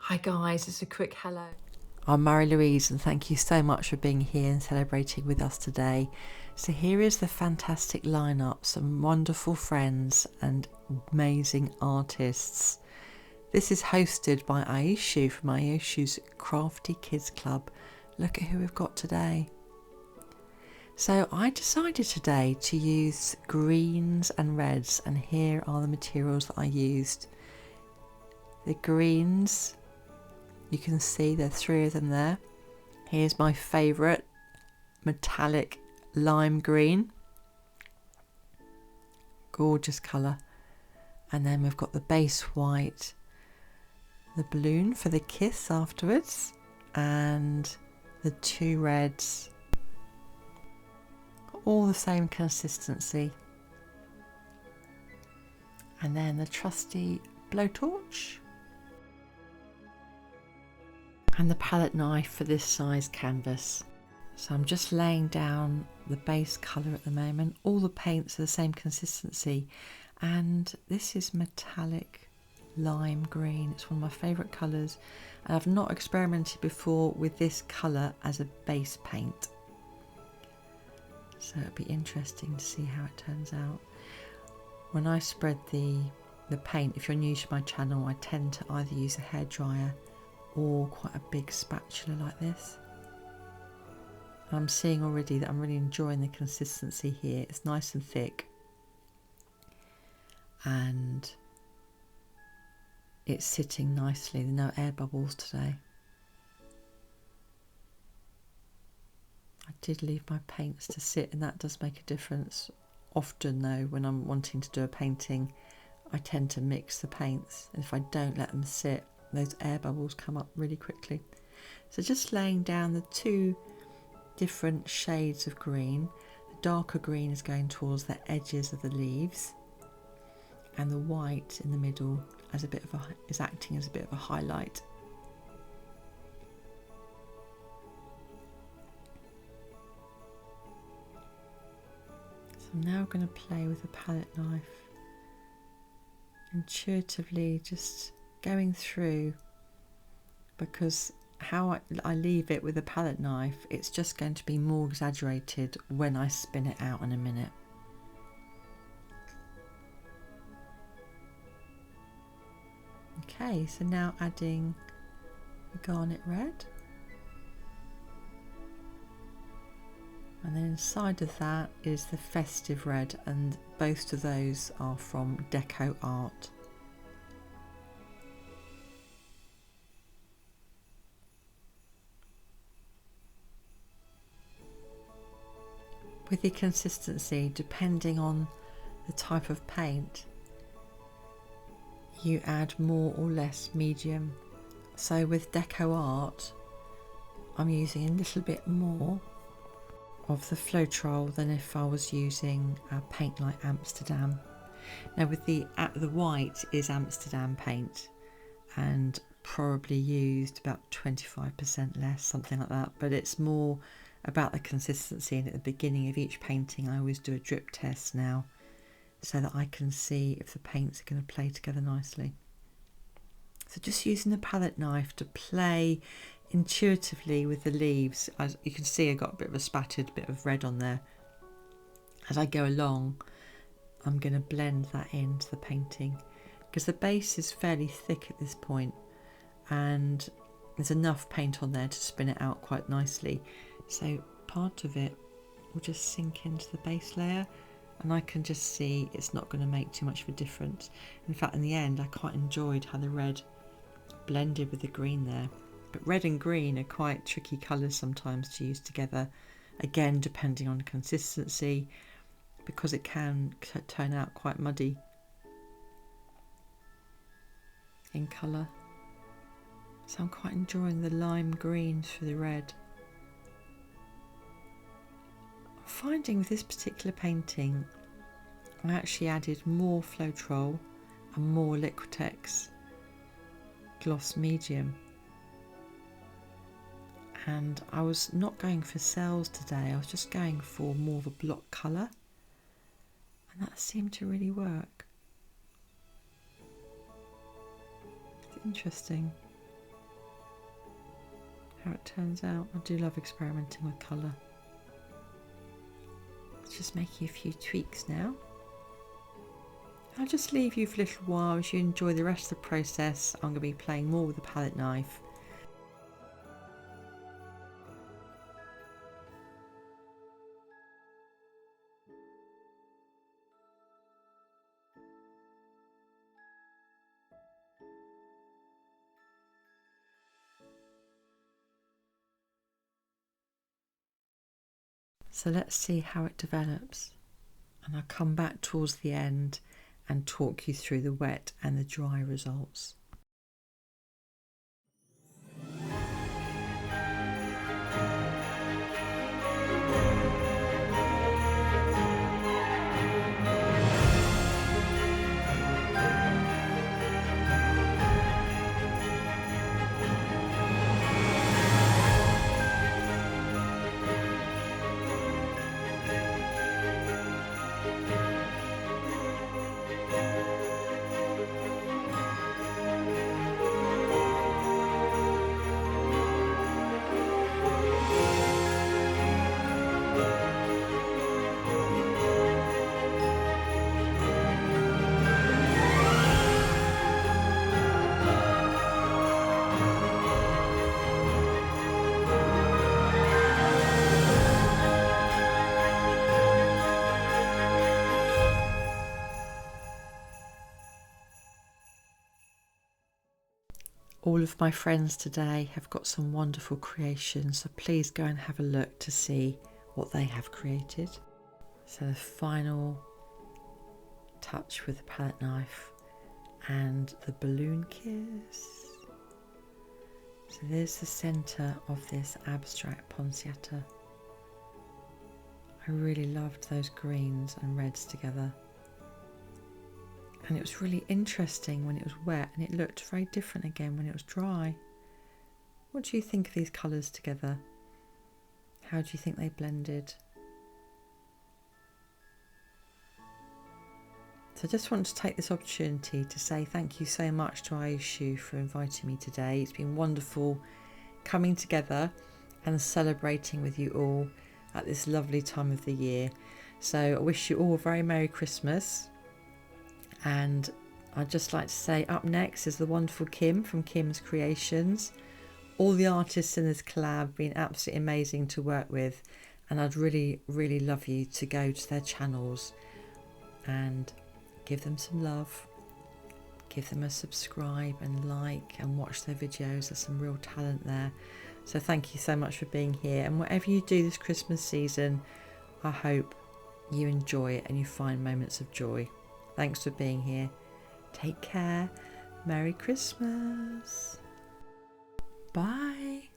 Hi guys, it's a quick hello. I'm Marie-Louise and thank you so much for being here and celebrating with us today. So here is the fantastic lineup, some wonderful friends and amazing artists. This is hosted by Aishu from AishusCraftyKidsClub. Look at who we've got today. So I decided today to use greens and reds, and here are the materials that I used. The greens, you can see there are 3 of them there. Here's my favourite, metallic lime green. Gorgeous colour. And then we've got the base white, the balloon for the kiss afterwards, and the 2 reds. All the same consistency. And then the trusty blowtorch. And the palette knife for this size canvas. So I'm just laying down the base colour at the moment. All the paints are the same consistency, and this is metallic lime green. It's one of my favourite colours, and I've not experimented before with this colour as a base paint, so it'll be interesting to see how it turns out. When I spread the paint, if you're new to my channel, I tend to either use a hairdryer or quite a big spatula like this. I'm seeing already that I'm really enjoying the consistency here. It's nice and thick and it's sitting nicely. There are no air bubbles today. I did leave my paints to sit, and that does make a difference. Often though, when I'm wanting to do a painting, I tend to mix the paints, and if I don't let them sit, those air bubbles come up really quickly. So just laying down the 2 different shades of green. The darker green is going towards the edges of the leaves, and the white in the middle as is acting as a bit of a highlight. So I'm now going to play with the palette knife, intuitively just going through, because how I leave it with a palette knife, it's just going to be more exaggerated when I spin it out in a minute. Okay, so now adding the garnet red, and then inside of that is the festive red, and both of those are from Deco Art. With the consistency, depending on the type of paint, you add more or less medium. So with Deco Art, I'm using a little bit more of the Floetrol than if I was using a paint like Amsterdam. Now with the white is Amsterdam paint, and probably used about 25% less, something like that, but it's more about the consistency. And at the beginning of each painting I always do a drip test now, so that I can see if the paints are going to play together nicely. So just using the palette knife to play intuitively with the leaves. As you can see, I got a bit of a spattered bit of red on there. As I go along, I'm going to blend that into the painting, because the base is fairly thick at this point and there's enough paint on there to spin it out quite nicely. So part of it will just sink into the base layer, and I can just see it's not going to make too much of a difference. In fact, in the end, I quite enjoyed how the red blended with the green there. But red and green are quite tricky colours sometimes to use together, again depending on the consistency, because it can turn out quite muddy in colour. So I'm quite enjoying the lime greens for the red. I'm finding with this particular painting, I actually added more Floetrol and more Liquitex Gloss Medium. And I was not going for cells today, I was just going for more of a block colour, and that seemed to really work. It's interesting. how it turns out. I do love experimenting with colour. It's just making a few tweaks now. I'll just leave you for a little while as you enjoy the rest of the process. I'm going to be playing more with the palette knife. So let's see how it develops, and I'll come back towards the end and talk you through the wet and the dry results. All of my friends today have got some wonderful creations, so please go and have a look to see what they have created. So the final touch with the palette knife and the balloon kiss. So there's the centre of this abstract poinsettia. I really loved those greens and reds together. And it was really interesting when it was wet, and it looked very different again when it was dry. What do you think of these colours together? How do you think they blended? So I just want to take this opportunity to say thank you so much to Aishu for inviting me today. It's been wonderful coming together and celebrating with you all at this lovely time of the year. So I wish you all a very Merry Christmas. And I'd just like to say up next is the wonderful Kim from Kim's Creations. All the artists in this collab have been absolutely amazing to work with, and I'd really love you to go to their channels and give them some love, give them a subscribe and like and watch their videos. There's some real talent there. So thank you so much for being here, and whatever you do this Christmas season, I hope you enjoy it and you find moments of joy. Thanks for being here. Take care. Merry Christmas. Bye.